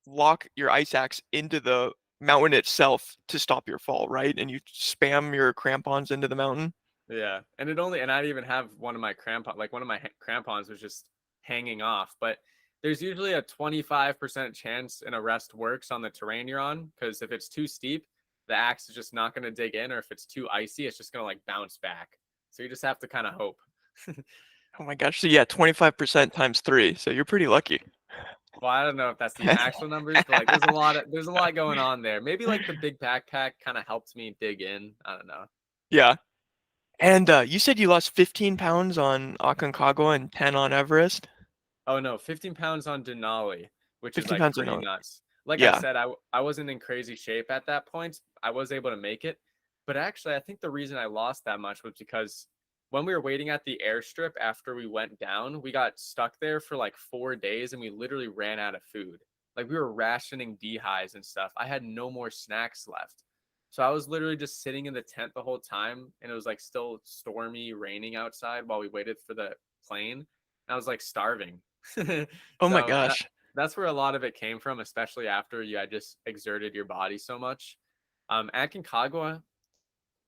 lock your ice axe into the mountain itself to stop your fall, right? And you spam your crampons into the mountain. yeah, and I didn't even have one of my one of my crampons was just hanging off. But there's usually a 25% chance an arrest works on the terrain you're on because if it's too steep, the axe is just not going to dig in, or if it's too icy, it's just going to like bounce back. So you just have to kind of hope. Oh my gosh. So yeah, 25% times 3. So you're pretty lucky. Well, I don't know if that's the actual numbers, but like there's a lot going on there. Maybe like the big backpack kind of helped me dig in. I don't know. Yeah. And you said you lost 15 pounds on Aconcagua and 10 on Everest. Oh no, 15 pounds on Denali, which is 15 like pounds pretty on. nuts. Like I Yeah. said, I wasn't in crazy shape at that point. I was able to make it. But actually, I think the reason I lost that much was because when we were waiting at the airstrip after we went down, we got stuck there for like 4 days and we literally ran out of food. Like we were rationing dehyes and stuff. I had no more snacks left. So I was literally just sitting in the tent the whole time and it was like still stormy, raining outside while we waited for the plane. And I was like starving. Oh my So gosh. that's where a lot of it came from, especially after you had just exerted your body so much. At Concagua,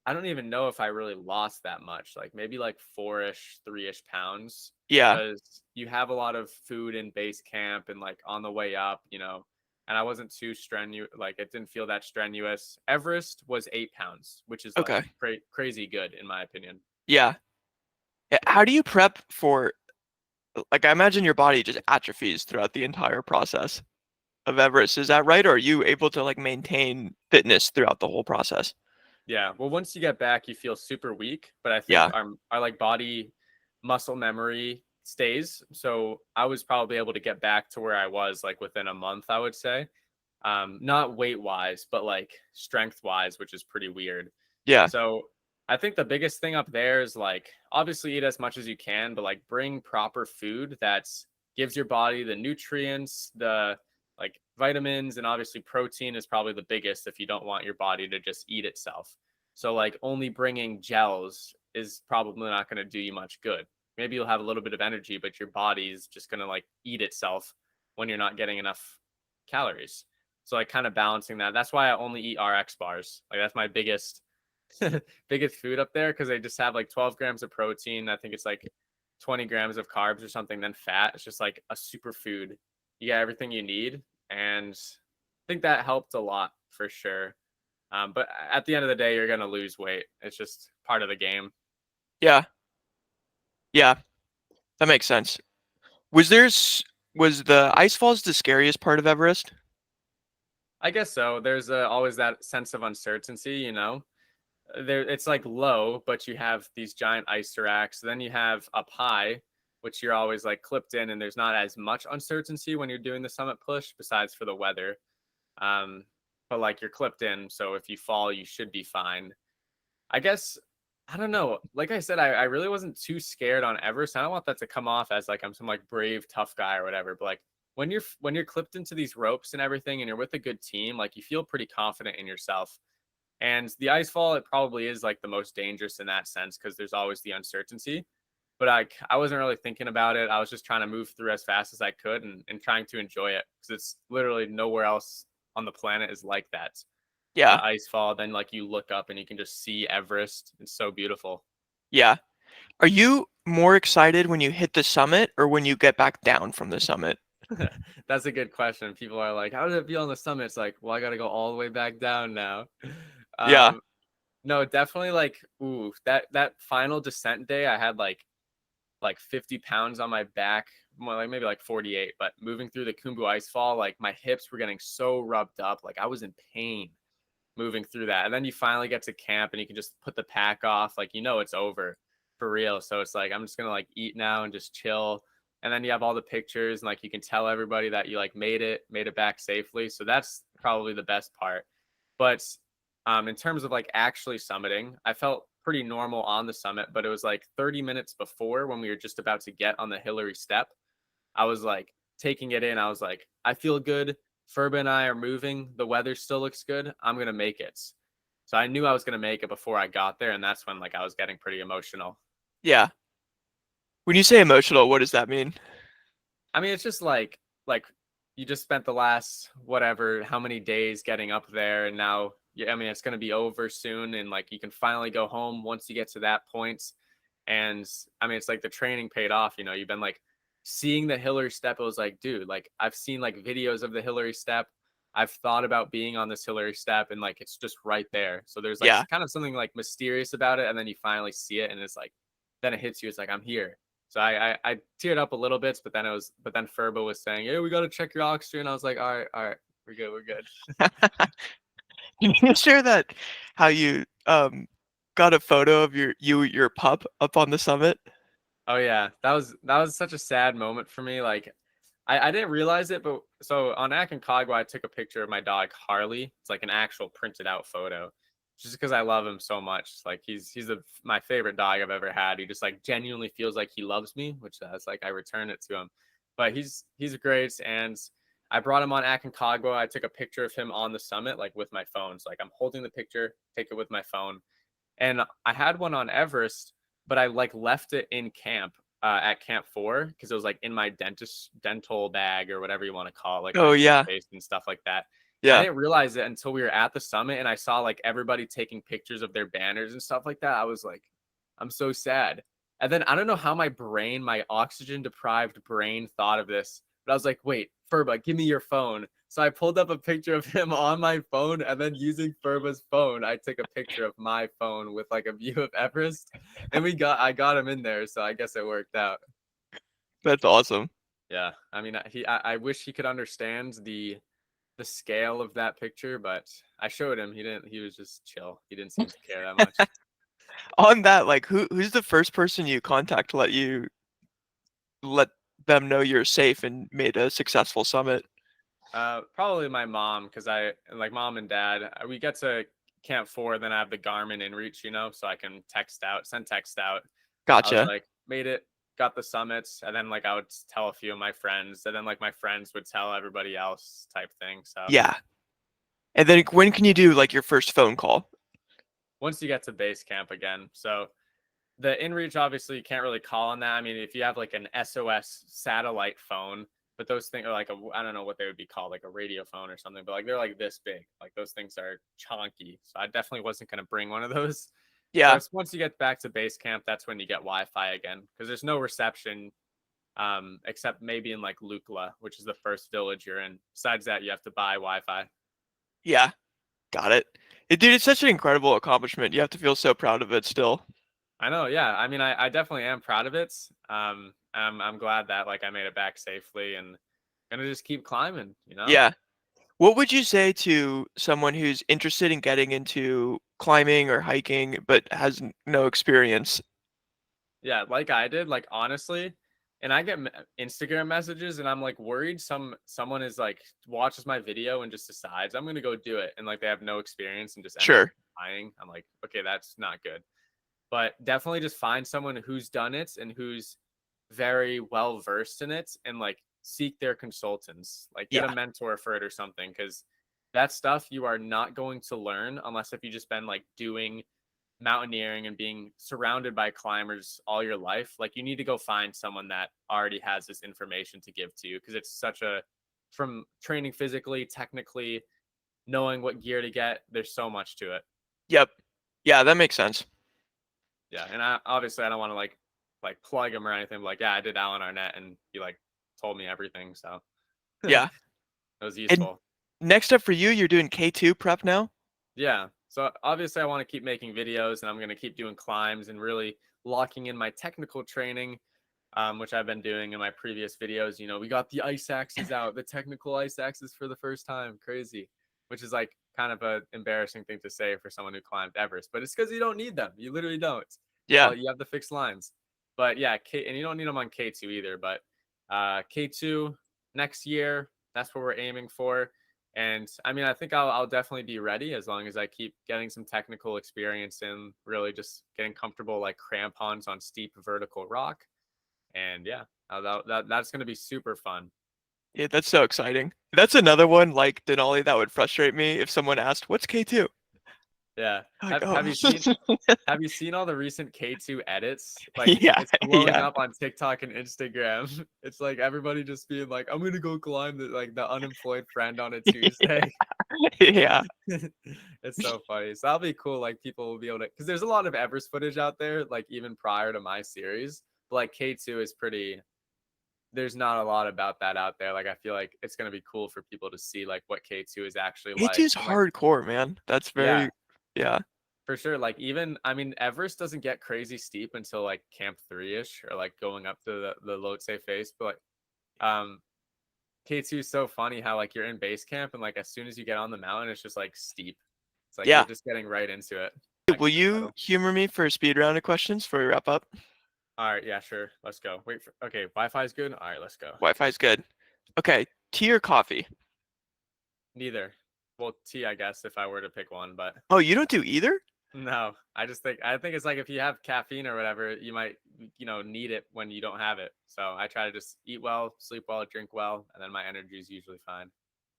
I don't even know if I really lost that much, like maybe like 4-ish, 3-ish pounds, Yeah. because you have a lot of food in base camp and like on the way up. And I wasn't too strenuous, like it didn't feel that strenuous. Everest was 8 pounds, which is like Okay. crazy good in my opinion. Yeah. How do you prep for, like, I imagine your body just atrophies throughout the entire process of Everest. Is that right? Or are you able to like maintain fitness throughout the whole process? Yeah. Well, once you get back, you feel super weak, but I think Yeah. our like body muscle memory stays. So I was probably able to get back to where I was like within a month, I would say. Not weight wise, but like strength wise, which is pretty weird. Yeah. So I think the biggest thing up there is like obviously eat as much as you can, but like bring proper food that's gives your body the nutrients, the like vitamins, and obviously protein is probably the biggest if you don't want your body to just eat itself. So like only bringing gels is probably not going to do you much good. Maybe you'll have a little bit of energy, but your body is just going to like eat itself when you're not getting enough calories. So like kind of balancing that. That's why I only eat RX bars. Like that's my biggest biggest food up there because they just have like 12 grams of protein. I think it's like 20 grams of carbs or something, then fat. It's just like a super food. You get everything you need. And I think that helped a lot for sure. But at the end of the day, you're going to lose weight. It's just part of the game. Yeah. Yeah. That makes sense. Was the ice falls the scariest part of Everest? I guess so. There's always that sense of uncertainty, there it's like low, but you have these giant ice racks. Then you have up high, which you're always like clipped in, and there's not as much uncertainty when you're doing the summit push, besides for the weather. Um, but like you're clipped in, so if you fall, you should be fine. I guess I don't know. Like I said, I really wasn't too scared on Everest. I don't want that to come off as like I'm some like brave tough guy or whatever. But like when you're clipped into these ropes and everything, and you're with a good team, like you feel pretty confident in yourself. And the ice fall, it probably is like the most dangerous in that sense because there's always the uncertainty. But I wasn't really thinking about it. I was just trying to move through as fast as I could and trying to enjoy it because it's literally nowhere else on the planet is like that. Yeah. The ice fall, then like you look up and you can just see Everest. It's so beautiful. Yeah. Are you more excited when you hit the summit or when you get back down from the summit? That's a good question. People are like, "How did it feel on the summit?" It's like, well, I got to go all the way back down now. Yeah. Um, no, definitely like, ooh, that final descent day, I had like 50 pounds on my back, more like maybe like 48. But moving through the Kumbu ice fall, like my hips were getting so rubbed up, like I was in pain moving through that. And then you finally get to camp and you can just put the pack off, like it's over for real. So it's like I'm just gonna like eat now and just chill. And then you have all the pictures and like you can tell everybody that you like made it back safely. So that's probably the best part. But in terms of like actually summiting, I felt pretty normal on the summit, but it was like 30 minutes before when we were just about to get on the Hillary step. I was like taking it in. I was like, I feel good. Furba and I are moving. The weather still looks good. I'm going to make it. So I knew I was going to make it before I got there. And that's when like I was getting pretty emotional. Yeah. When you say emotional, what does that mean? I mean, it's just like you just spent the last whatever, how many days getting up there. And now, yeah, I mean, it's going to be over soon. And like you can finally go home once you get to that point. And I mean, it's like the training paid off. You've been like seeing the Hillary step. It was like, dude, like I've seen like videos of the Hillary step. I've thought about being on this Hillary step and like it's just right there. So there's like Yeah. kind of something like mysterious about it. And then you finally see it and it's like, then it hits you. It's like, I'm here. So I teared up a little bit, but then Furbo was saying, hey, we got to check your oxygen. I was like, all right, we're good. Can you share that how you got a photo of your pup up on the summit? Oh yeah, that was such a sad moment for me. Like I didn't realize it, but so on Aconcagua, I took a picture of my dog Harley. It's like an actual printed out photo, just because I love him so much. Like my favorite dog I've ever had. He just like genuinely feels like he loves me, which is like I return it to him. But he's great, and I brought him on Aconcagua. I took a picture of him on the summit, like with my phone. So like I'm holding the picture, take it with my phone, and I had one on Everest, but I like left it in camp at Camp 4 because it was like in my dental bag or whatever you want to call it, like my Oh yeah. toothpaste and stuff like that. I Yeah. didn't realize it until we were at the summit and I saw like everybody taking pictures of their banners and stuff like that. I was like, I'm so sad. And then I don't know how my oxygen deprived brain thought of this, but I was like, wait, Furba, give me your phone. So I pulled up a picture of him on my phone, and then using Furba's phone, I took a picture of my phone with like a view of Everest, and I got him in there, so I guess it worked out. That's awesome. Yeah, I mean, I wish he could understand the scale of that picture, but I showed him. He didn't. He was just chill. He didn't seem to care that much. On that, like who's the first person you contact to let them know you're safe and made a successful summit? Probably my mom, because I like mom and dad. We get to Camp 4, then I have the Garmin inReach, so I can send text out. I was Gotcha. like, made it, got the summits, and then like I would tell a few of my friends, and then like my friends would tell everybody else type thing. So Yeah. And then when can you do like your first phone call? once you get to base camp again, so the inReach obviously you can't really call on that. I mean, if you have like an SOS satellite phone, but those things are like I don't know what they would be called, like a radio phone or something, but like they're like this big. Like those things are chunky. So I definitely wasn't gonna bring one of those. So Yeah. it's once you get back to base camp, that's when you get Wi-Fi again because there's no reception except maybe in like Lukla, which is the first village you're in. Besides that, you have to buy Wi-Fi. Yeah. Got it. Dude, it's such an incredible accomplishment. You have to feel so proud of it still. I know, yeah. I mean, I definitely am proud of it. I'm glad that like I made it back safely and gonna just keep climbing, you know? Yeah. What would you say to someone who's interested in getting into climbing or hiking but has no experience? Yeah, like I did, like honestly, and I get Instagram messages and I'm like worried someone is like watches my video and just decides I'm gonna go do it and like they have no experience and just end up Sure. dying. I'm like, okay, that's not good. But definitely just find someone who's done it and who's very well versed in it and like seek their consultants, like get a Yeah. mentor for it or something, because that stuff you are not going to learn unless if you just been like doing mountaineering and being surrounded by climbers all your life. Like you need to go find someone that already has this information to give to you because it's such a, from training physically, technically, knowing what gear to get, there's so much to it. Yep. Yeah, that makes sense. Yeah, and I obviously I don't want to like plug him or anything. But like, yeah, I did Alan Arnett, and he like told me everything, so it Yeah. was And useful. next up for you, you're doing K2 prep now? Yeah, so obviously I want to keep making videos, and I'm gonna keep doing climbs and really locking in my technical training, which I've been doing in my previous videos. You know, we got the ice axes out, the technical ice axes for the first time, crazy, which is like kind of a embarrassing thing to say for someone who climbed Everest, but it's because you don't need them. You literally don't. Yeah. All you have the fixed lines. But yeah, and you don't need them on K2 either. But K2 next year, that's what we're aiming for. And I mean, I think I'll definitely be ready as long as I keep getting some technical experience in really just getting comfortable like crampons on steep vertical rock. And yeah, that's going to be super fun. Yeah, that's so exciting. That's another one like Denali that would frustrate me if someone asked, "What's K2?" Yeah. Like, oh. Have you seen all the recent K2 edits? Like Yeah, it's blowing yeah, up on TikTok and Instagram. It's like everybody just being like, I'm gonna go climb the unemployed friend on a Tuesday. yeah, It's so funny. So that'll be cool. Like people will be able to, because there's a lot of Everest footage out there, like even prior to my series. But like K2 is pretty, there's not a lot about that out there. Like I feel like it's gonna be cool for people to see like what K2 is actually like. K2's And like, hardcore, man. That's yeah, very, yeah, for sure. Like even I mean Everest doesn't get crazy steep until like Camp 3-ish or like going up to the Lhotse face. But like K2 is so funny how like you're in base camp and like as soon as you get on the mountain, it's just like steep. It's like you're yeah. just getting right into it. Will Actually you incredible. humor me for a speed round of questions before we wrap up? All right, yeah, sure. Let's go. Wait for okay, Wi-Fi is good. All right, let's go. Wi-Fi's good. Okay, tea or coffee? Neither. Well, tea, I guess, if I were to pick one, but Oh, you don't do either? no. I think it's like if you have caffeine or whatever, you might need it when you don't have it. So I try to just eat well, sleep well, drink well, and then my energy is usually fine.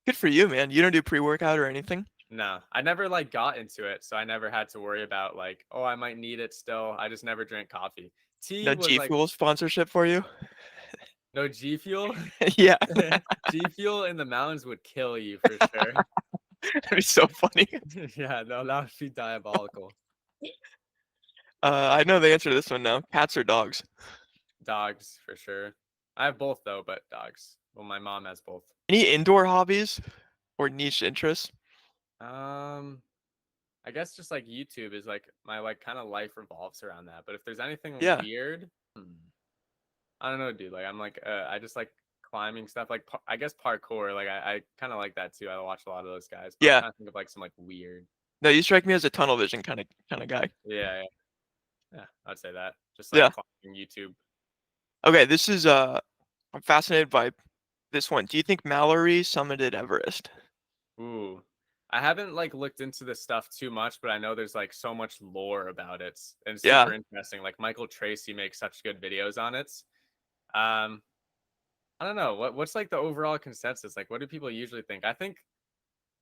Good for you, man. You don't do pre-workout or anything? No, I never like got into it, so I never had to worry about like, oh, I might need it still. I just never drank coffee. Tea No was G like Fuel sponsorship for you? no G Fuel. Yeah, G Fuel in the mountains would kill you for sure. that'd be so funny. Yeah, no, that would be diabolical. I know the answer to this one now. Cats or dogs? Dogs for sure. I have both though, but dogs. Well, my mom has both. Any indoor hobbies or niche interests? Um, I guess just like YouTube is like my like kind of life revolves around that. But if there's anything Yeah, weird, I don't know, dude. Like I'm like I just like climbing stuff. Like I guess parkour. Like I kind of like that too. I watch a lot of those guys. But I'm yeah. trying to think of like some like weird. No, you strike me as a tunnel vision kind of guy. Yeah, yeah, yeah. I'd say that. Just like Yeah. climbing YouTube. Okay, this is I'm fascinated by this one. Do you think Mallory summited Everest? Ooh. I haven't like looked into this stuff too much, but I know there's like so much lore about it and it's Yeah. super interesting. Like Michael Tracy makes such good videos on it. Um, I don't know what's like the overall consensus. Like, what do people usually think? I think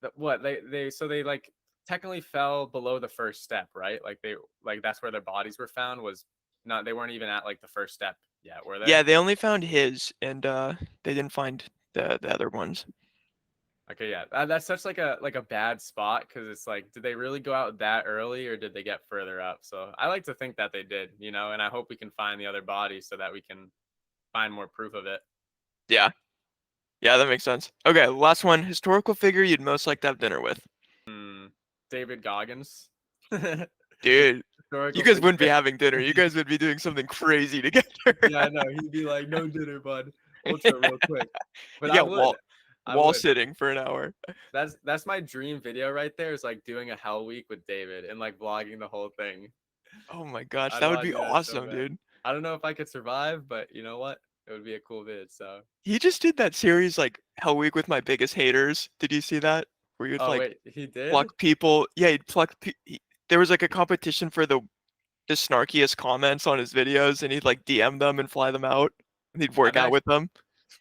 that what they like technically fell below the first step, right? Like they like that's where their bodies were found was not they weren't even at like the first step Yeah, were they? Yeah, they only found his, and they didn't find the other ones. Okay, yeah. That's such like a bad spot because it's like, did they really go out that early or did they get further up? So I like to think that they did, you know, and I hope we can find the other bodies so that we can find more proof of it. Yeah, yeah, that makes sense. Okay, last one. Historical figure you'd most like to have dinner with. Hmm. David Goggins. Dude, you Historical guys wouldn't be figure. having dinner. You guys would be doing something crazy together. Yeah, I know. He'd be like, no dinner, bud. Ultra real quick. But I Yeah, would. I wall would. sitting for an hour. That's my dream video right there is like doing a hell week with David and like vlogging the whole thing. Oh my gosh, I'd that would want be to do that so awesome, bad. dude. I don't know if I could survive, but you know what? It would be a cool vid. So, He just did that series like Hell Week with my biggest haters. Did you see that? Where he would oh like wait, he did? pluck people. Yeah, he'd pluck. There was like a competition for the snarkiest comments on his videos, and he'd like DM them and fly them out, and he'd work I've out actually with them.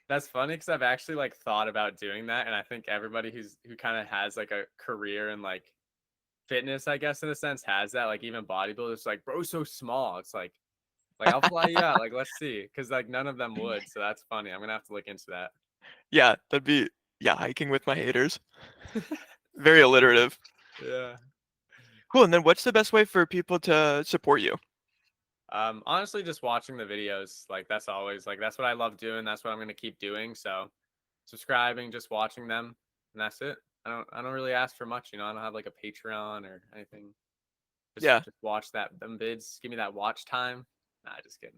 That's funny because I've actually like thought about doing that, and I think everybody who kind of has like a career in like fitness, I guess in a sense, has that. Like even bodybuilders, like bro's so small. It's like I'll fly you out. Like let's see, because like none of them would. So that's funny. I'm gonna have to look into that. Yeah, that'd be yeah, hiking with my haters. Very alliterative. Yeah. Cool. And then what's the best way for people to support you? Honestly, just watching the videos, like that's always like that's what I love doing. That's what I'm gonna keep doing. So subscribing, just watching them, and that's it. I don't really ask for much, you know. I don't have like a Patreon or anything. Yeah. Just watch them vids. Give me that watch time. Nah, just kidding.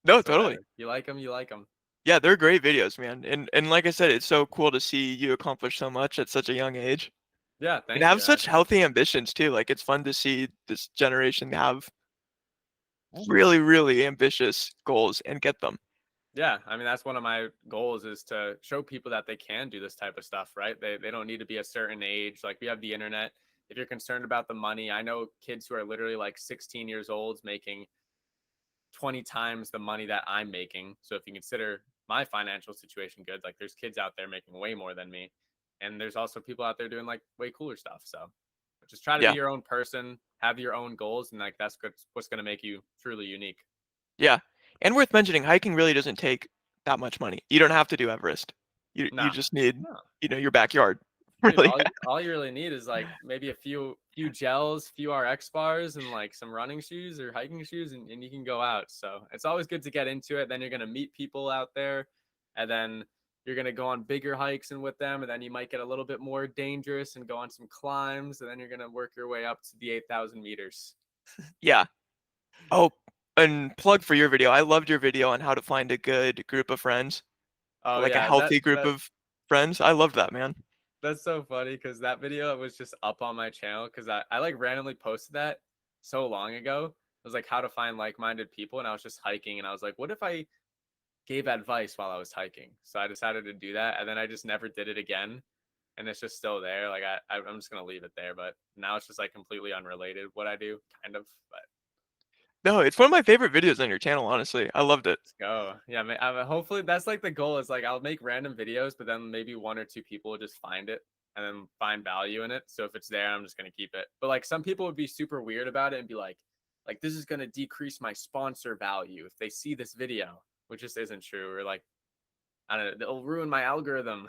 No, It's totally. whatever. You like them, you like them. Yeah, they're great videos, man. And like I said, it's so cool to see you accomplish so much at such a young age. Yeah, And thank have you. such healthy ambitions too. Like it's fun to see this generation have really, really ambitious goals and get them. Yeah, I mean that's one of my goals is to show people that they can do this type of stuff, right? They don't need to be a certain age. Like we have the internet. If you're concerned about the money, I know kids who are literally like 16 years old making 20 times the money that I'm making. So if you consider my financial situation good, like there's kids out there making way more than me. And there's also people out there doing like way cooler stuff. So just try to be Yeah. your own person, have your own goals, and like that's what's going to make you truly unique. Yeah. And worth mentioning, hiking really doesn't take that much money. You don't have to do Everest. You No, just need, no, your backyard. dude. Really. All you really need is like maybe a few gels, few RX bars, and like some running shoes or hiking shoes, and you can go out. So it's always good to get into it. Then you're gonna meet people out there, and then you're gonna go on bigger hikes and with them, and then you might get a little bit more dangerous and go on some climbs, and then you're gonna work your way up to the 8,000 meters. Yeah. Oh, and plug for your video. I loved your video on how to find a good group of friends, Oh like a yeah, healthy group of friends. I loved that, man. that's so funny because that video was just up on my channel because I like randomly posted that so long ago. It was like how to find like-minded people, and I was just hiking, and I was like, what if I gave advice while I was hiking? So I decided to do that, and then I just never did it again, and it's just still there. Like I'm just gonna leave it there, but now it's just like completely unrelated what I do, kind of. But No, it's one of my favorite videos on your channel, honestly. I loved it. let's go. Yeah, hopefully that's like the goal is like I'll make random videos, but then maybe one or two people will just find it and then find value in it. So if it's there, I'm just gonna keep it. But like some people would be super weird about it and be like this is gonna decrease my sponsor value if they see this video, which just isn't true. Or like I don't know, it'll ruin my algorithm.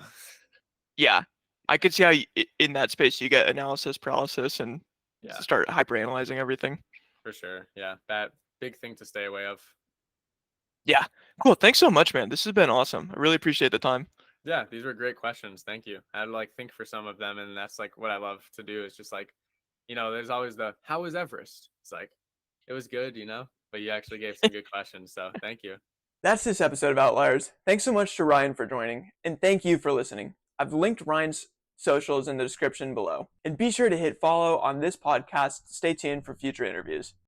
Yeah. I could see how in that space you get analysis paralysis and Yeah, start hyperanalyzing everything. for sure. Yeah, that big thing to stay away of. Yeah. Cool. Thanks so much, man. This has been awesome. I really appreciate the time. Yeah, these were great questions. Thank you. I had to like think for some of them, and that's like what I love to do is just like, there's always the how was Everest? It's like it was good, but you actually gave some good questions. So thank you. That's this episode of Outliers. Thanks so much to Ryan for joining, and thank you for listening. I've linked Ryan's socials in the description below. And be sure to hit follow on this podcast. Stay tuned for future interviews.